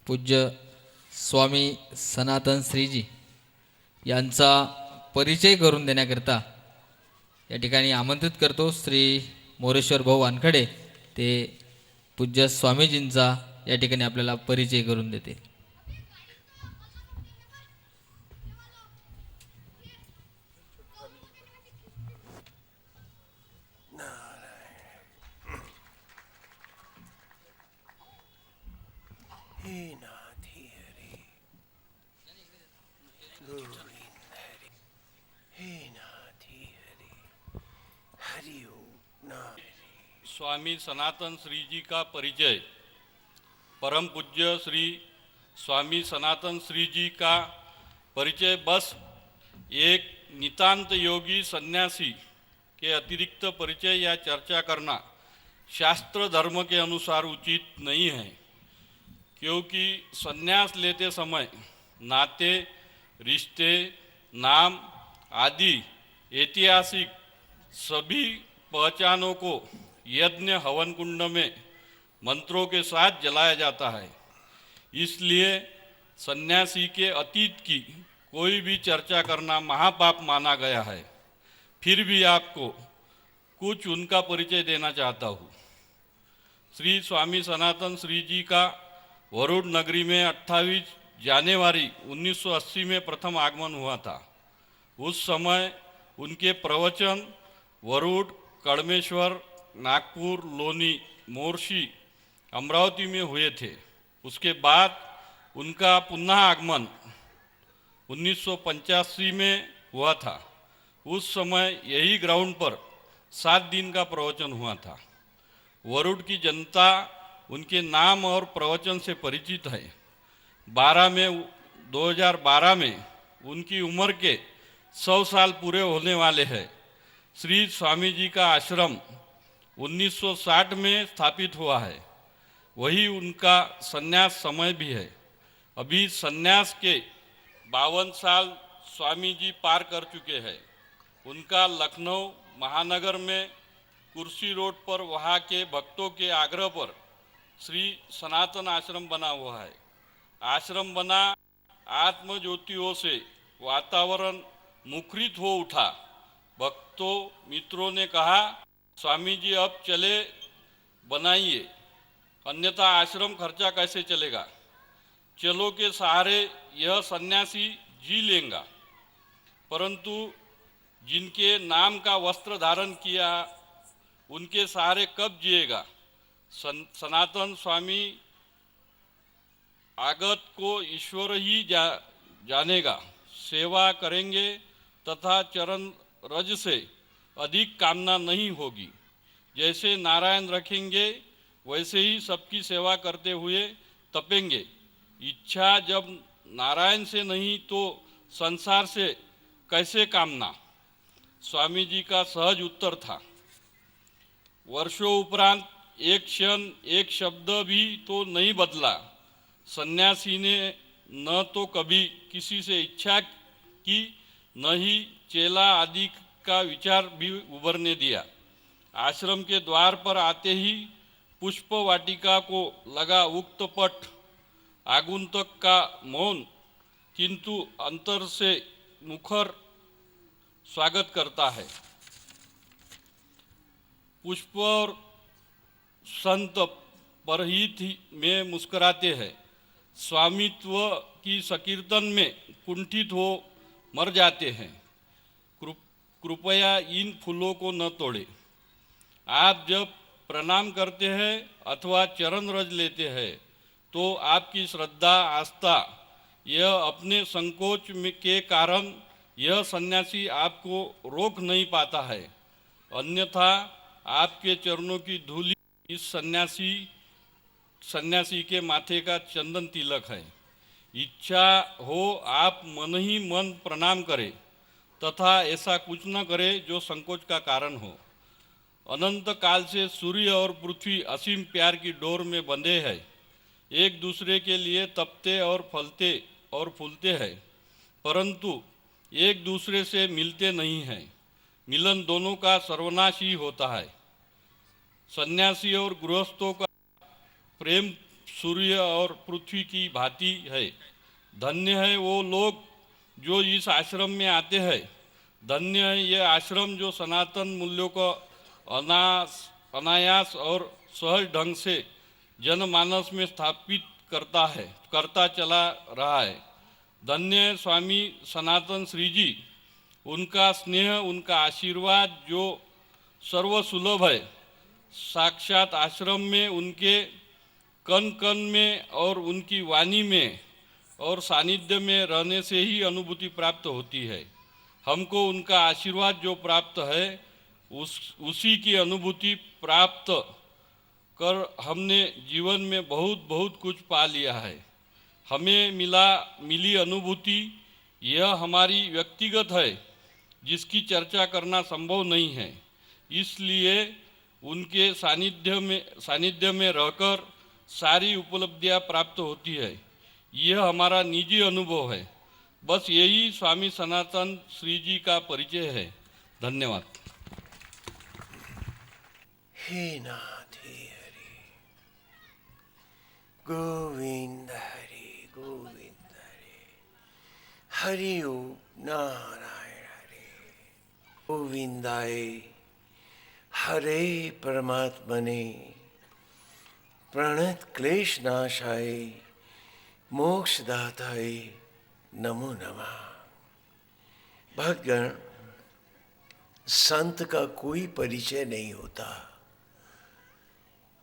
पूज्य स्वामी सनातन श्रीजी यांचा परिचय करून देण्याकरता या ठिकाणी आमंत्रित करतो श्री मोरेश्वर भाऊ वानखडे। ते पूज्य स्वामीजींचा या ठिकाणी आपल्याला परिचय करून देते। स्वामी सनातन श्री जी का परिचय। परम पूज्य श्री स्वामी सनातन श्री जी का परिचय बस एक नितांत योगी सन्यासी के अतिरिक्त परिचय या चर्चा करना शास्त्र धर्म के अनुसार उचित नहीं है, क्योंकि सन्यास लेते समय नाते, रिश्ते, नाम आदि ऐतिहासिक सभी पहचानों को यज्ञ हवन कुंड में मंत्रों के साथ जलाया जाता है। इसलिए सन्यासी के अतीत की कोई भी चर्चा करना महापाप माना गया है। फिर भी आपको कुछ उनका परिचय देना चाहता हूँ। श्री स्वामी सनातन श्री जी का वरुण नगरी में 28 जनवरी 1980 में प्रथम आगमन हुआ था। उस समय उनके प्रवचन वरुण, कड़मेश्वर, नागपुर, लोनी, मोर्शी, अमरावती में हुए थे। उसके बाद उनका पुनः आगमन 1985 में हुआ था। उस समय यही ग्राउंड पर 7 दिन का प्रवचन हुआ था। वरुण की जनता उनके नाम और प्रवचन से परिचित है। 2012 में उनकी उम्र के 100 साल पूरे होने वाले हैं। श्री स्वामी जी का आश्रम 1960 में स्थापित हुआ है। वही उनका संन्यास समय भी है। अभी संन्यास के 52 साल स्वामी जी पार कर चुके हैं। उनका लखनऊ महानगर में कुर्सी रोड पर वहाँ के भक्तों के आग्रह पर श्री सनातन आश्रम बना हुआ है। आश्रम बना, आत्मज्योतियों से वातावरण मुखरित हो उठा। भक्तों मित्रों ने कहा, स्वामी जी अब चले बनाइए, अन्यथा आश्रम खर्चा कैसे चलेगा। चलो के सहारे यह सन्यासी जी लेगा, परंतु जिनके नाम का वस्त्र धारण किया उनके सहारे कब जिएगा। सनातन स्वामी आगत को ईश्वर ही जानेगा। सेवा करेंगे तथा चरण रज से अधिक कामना नहीं होगी। जैसे नारायण रखेंगे वैसे ही सबकी सेवा करते हुए तपेंगे। इच्छा जब नारायण से नहीं तो संसार से कैसे कामना। स्वामी जी का सहज उत्तर था। वर्षों उपरांत एक क्षण एक शब्द भी तो नहीं बदला। सन्यासी ने न तो कभी किसी से इच्छा की, न ही चेला आदि का विचार भी उभरने दिया। आश्रम के द्वार पर आते ही पुष्प वाटिका को लगा उक्त पट आगुंतक का मौन किंतु अंतर से मुखर स्वागत करता है। पुष्प और संत परहित में मुस्कुराते हैं। स्वामित्व की संकीर्तन में कुंठित हो मर जाते हैं। कृपया इन फूलों को न तोड़े। आप जब प्रणाम करते हैं अथवा चरण रज लेते हैं तो आपकी श्रद्धा आस्था यह अपने संकोच के कारण यह सन्यासी आपको रोक नहीं पाता है। अन्यथा आपके चरणों की धूलि इस सन्यासी के माथे का चंदन तिलक है। इच्छा हो आप मन ही मन प्रणाम करें तथा ऐसा कुछ न करे जो संकोच का कारण हो। अनंत काल से सूर्य और पृथ्वी असीम प्यार की डोर में बंधे हैं। एक दूसरे के लिए तपते और फलते और फूलते हैं, परंतु एक दूसरे से मिलते नहीं हैं। मिलन दोनों का सर्वनाश ही होता है। सन्यासी और गृहस्थों का प्रेम सूर्य और पृथ्वी की भांति है। धन्य है वो लोग जो इस आश्रम में आते हैं। धन्य है ये आश्रम जो सनातन मूल्यों को अनायास और सहज ढंग से जनमानस में स्थापित करता चला रहा है। धन्य है स्वामी सनातन श्री जी, उनका स्नेह, उनका आशीर्वाद जो सर्वसुलभ है। साक्षात आश्रम में उनके कण कण में और उनकी वाणी में और सानिध्य में रहने से ही अनुभूति प्राप्त होती है। हमको उनका आशीर्वाद जो प्राप्त है उसी की अनुभूति प्राप्त कर हमने जीवन में बहुत बहुत कुछ पा लिया है। हमें मिली अनुभूति यह हमारी व्यक्तिगत है, जिसकी चर्चा करना संभव नहीं है। इसलिए उनके सानिध्य में रहकर सारी उपलब्धियां प्राप्त होती है। यह हमारा निजी अनुभव है। बस यही स्वामी सनातन श्री जी का परिचय है। धन्यवाद। हे नाथ हे हरि, गोविंद हरि गोविंद हरि, हरि ओम नारायण हरि, गोविंदाय हरे परमात्मने, प्रणत क्लेश नाशाय मोक्षदाताय नमो नमः। भक्तगण, संत का कोई परिचय नहीं होता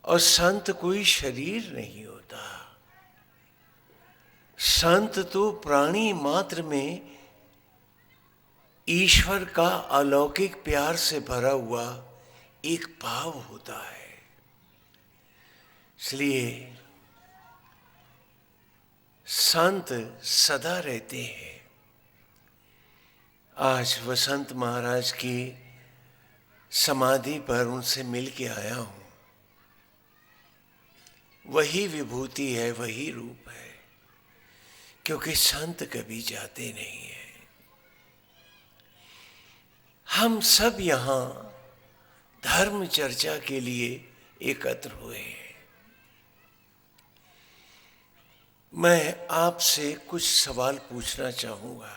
और संत कोई शरीर नहीं होता। संत तो प्राणी मात्र में ईश्वर का अलौकिक प्यार से भरा हुआ एक भाव होता है। इसलिए संत सदा रहते हैं। आज वसंत महाराज की समाधि पर उनसे मिल के आया हूं। वही विभूति है, वही रूप है, क्योंकि संत कभी जाते नहीं हैं। हम सब यहां धर्म चर्चा के लिए एकत्र हुए हैं। मैं आपसे कुछ सवाल पूछना चाहूंगा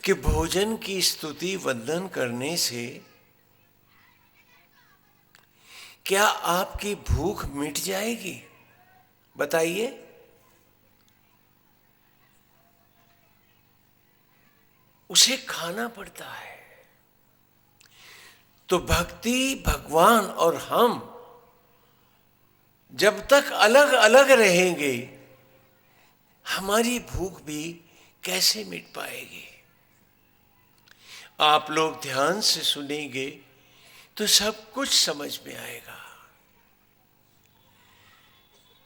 कि भोजन की स्तुति वंदन करने से क्या आपकी भूख मिट जाएगी? बताइए। उसे खाना पड़ता है। तो भक्ति, भगवान और हम जब तक अलग अलग रहेंगे, हमारी भूख भी कैसे मिट पाएगी? आप लोग ध्यान से सुनेंगे तो सब कुछ समझ में आएगा।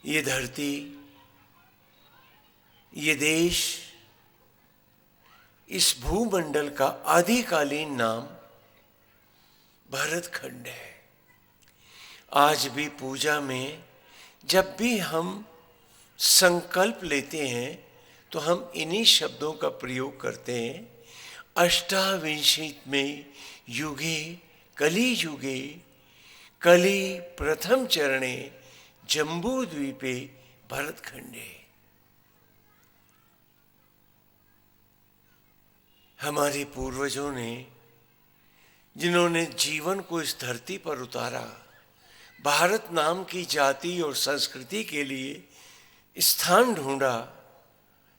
ये धरती, ये देश, इस भूमंडल का आदिकालीन नाम भरतखंड है। आज भी पूजा में जब भी हम संकल्प लेते हैं तो हम इन्हीं शब्दों का प्रयोग करते हैं। अष्टाविंशित में युगे कली युगे, कली प्रथम चरणे, जम्बू द्वीपे भरतखंडे। हमारे पूर्वजों ने, जिन्होंने जीवन को इस धरती पर उतारा, भारत नाम की जाति और संस्कृति के लिए स्थान ढूंढा,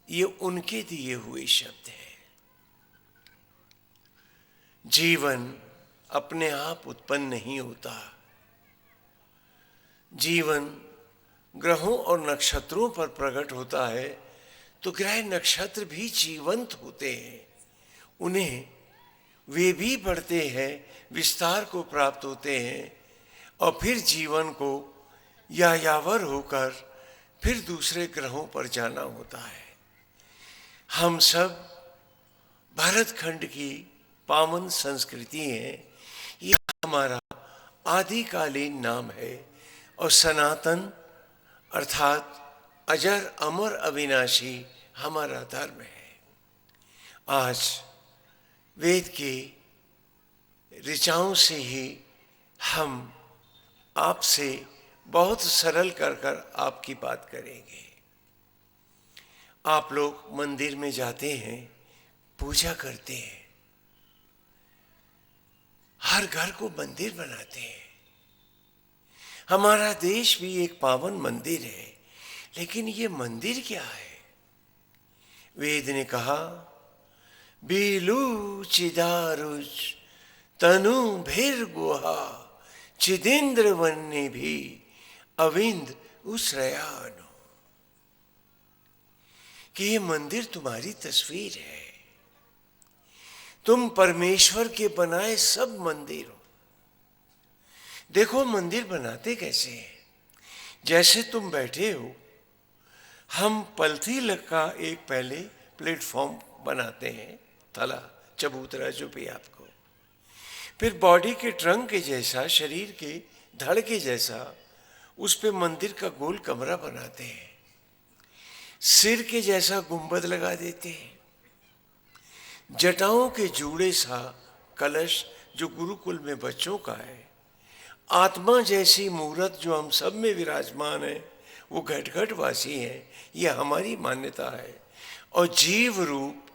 ये उनके दिए हुए शब्द हैं। जीवन अपने आप उत्पन्न नहीं होता। जीवन ग्रहों और नक्षत्रों पर प्रकट होता है। तो ग्रह नक्षत्र भी जीवंत होते हैं। उन्हें वे भी बढ़ते हैं, विस्तार को प्राप्त होते हैं और फिर जीवन को यायावर होकर फिर दूसरे ग्रहों पर जाना होता है। हम सब भरतखंड की पावन संस्कृति है। यह हमारा आदिकालीन नाम है और सनातन अर्थात अजर अमर अविनाशी हमारा धर्म है। आज वेद की ऋचाओं से ही हम आपसे बहुत सरल कर कर आपकी बात करेंगे। आप लोग मंदिर में जाते हैं, पूजा करते हैं, हर घर को मंदिर बनाते हैं। हमारा देश भी एक पावन मंदिर है, लेकिन ये मंदिर क्या है? वेद ने कहा, बीलू चिदारुज तनु भीर गुहा चिदिंद्र वन्य भी अविंद उसरयानो, कि ये मंदिर तुम्हारी तस्वीर है। तुम परमेश्वर के बनाए सब मंदिर हो। देखो मंदिर बनाते कैसे हैं। जैसे तुम बैठे हो, हम पलथी का एक पहले प्लेटफॉर्म बनाते हैं, थला चबूतरा जो भी आपको, फिर बॉडी के ट्रंक के जैसा, शरीर के धड़ के जैसा उस पे मंदिर का गोल कमरा बनाते हैं, सिर के जैसा गुंबद लगा देते हैं, जटाओं के जूड़े सा कलश जो गुरुकुल में बच्चों का है, आत्मा जैसी मूर्त जो हम सब में विराजमान है, वो घट घट वासी है, ये हमारी मान्यता है। और जीव रूप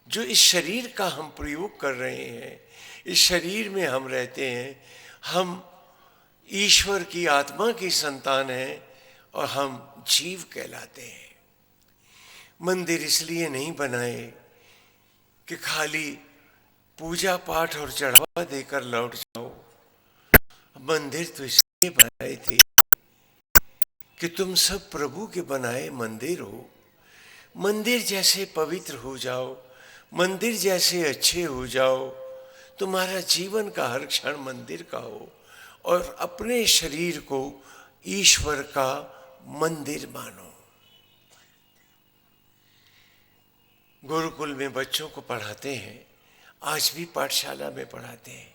जो इस शरीर का हम प्रयोग कर रहे हैं, इस शरीर में हम रहते हैं, हम ईश्वर की आत्मा की संतान हैं और हम जीव कहलाते हैं। मंदिर इसलिए नहीं बनाए कि खाली पूजा पाठ और चढ़ावा देकर लौट जाओ। मंदिर तो इसलिए बनाए थे कि तुम सब प्रभु के बनाए मंदिर हो। मंदिर जैसे पवित्र हो जाओ, मंदिर जैसे अच्छे हो जाओ, तुम्हारा जीवन का हर क्षण मंदिर का हो और अपने शरीर को ईश्वर का मंदिर मानो। गुरुकुल में बच्चों को पढ़ाते हैं, आज भी पाठशाला में पढ़ाते हैं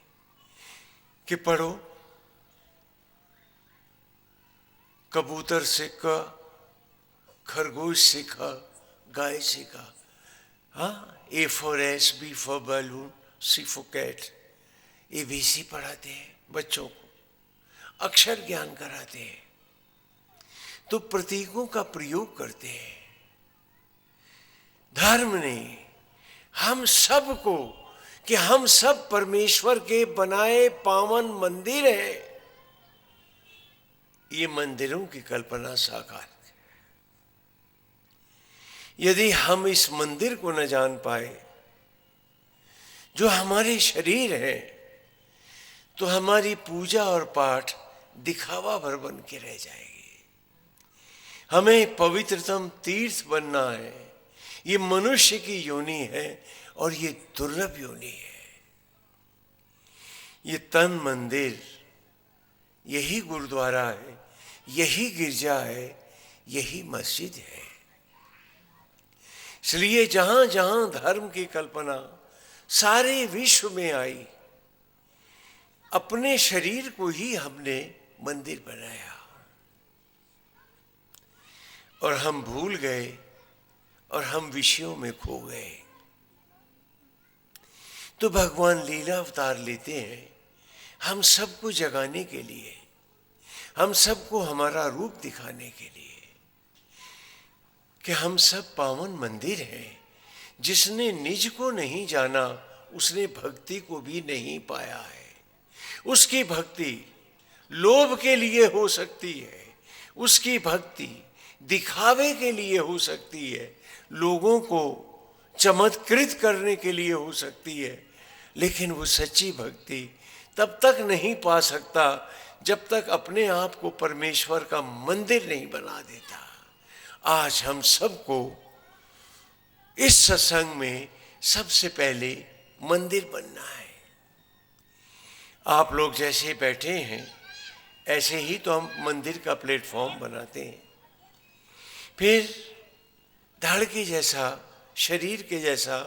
कि पढ़ो, कबूतर से क, खरगोश से ख, गाय से का, हाँ, A for S, B for balloon, C for cat, ABC पढ़ाते हैं बच्चों को, अक्षर ज्ञान कराते हैं, तो प्रतीकों का प्रयोग करते हैं। धर्म ने हम सब को, कि हम सब परमेश्वर के बनाए पावन मंदिर हैं, ये मंदिरों की कल्पना साकार। यदि हम इस मंदिर को न जान पाए जो हमारे शरीर है, तो हमारी पूजा और पाठ दिखावा भर बन के रह जाएगी। हमें पवित्रतम तीर्थ बनना है। ये मनुष्य की योनि है और ये दुर्लभ योनि है। ये तन मंदिर, यही गुरुद्वारा है, यही गिरजा है, यही मस्जिद है। इसलिए जहां जहां धर्म की कल्पना सारे विश्व में आई, अपने शरीर को ही हमने मंदिर बनाया और हम भूल गए और हम विषयों में खो गए। तो भगवान लीला अवतार लेते हैं हम सबको जगाने के लिए, हम सबको हमारा रूप दिखाने के लिए, कि हम सब पावन मंदिर हैं। जिसने निज को नहीं जाना, उसने भक्ति को भी नहीं पाया है। उसकी भक्ति लोभ के लिए हो सकती है, उसकी भक्ति दिखावे के लिए हो सकती है, लोगों को चमत्कृत करने के लिए हो सकती है, लेकिन वो सच्ची भक्ति तब तक नहीं पा सकता जब तक अपने आप को परमेश्वर का मंदिर नहीं बना देता। आज हम सबको इस सत्संग में सबसे पहले मंदिर बनना है। आप लोग जैसे बैठे हैं ऐसे ही तो हम मंदिर का प्लेटफॉर्म बनाते हैं, फिर धड़ के जैसा, शरीर के जैसा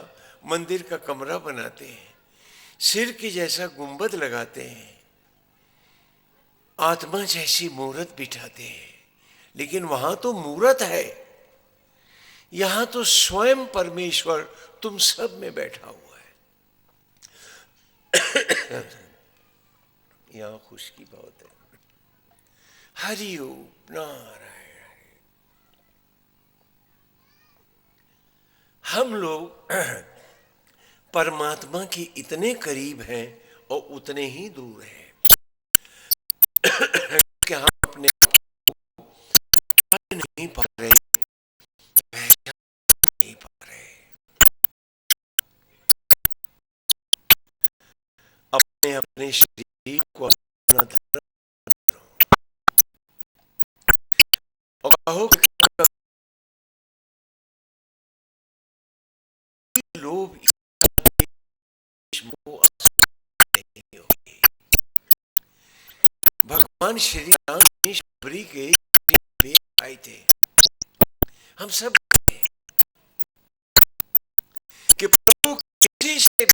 मंदिर का कमरा बनाते हैं, सिर के जैसा गुंबद लगाते हैं, आत्मा जैसी मूर्त बिठाते हैं। लेकिन वहां तो मूर्त है, यहां तो स्वयं परमेश्वर तुम सब में बैठा हुआ है। यहां खुशकी बहुत है, हरि ओम नारायण। हम लोग परमात्मा के इतने करीब हैं और उतने ही दूर हैं कि हम अपने आप को नहीं पा रहे, पहचान नहीं पा रहे। अपने अपने शरीर को अपना धारण करो और कहो कि लोभ नहीं होगी। भगवान श्री राम ने शबरी के आए थे, हम सब कि प्रभु किसी से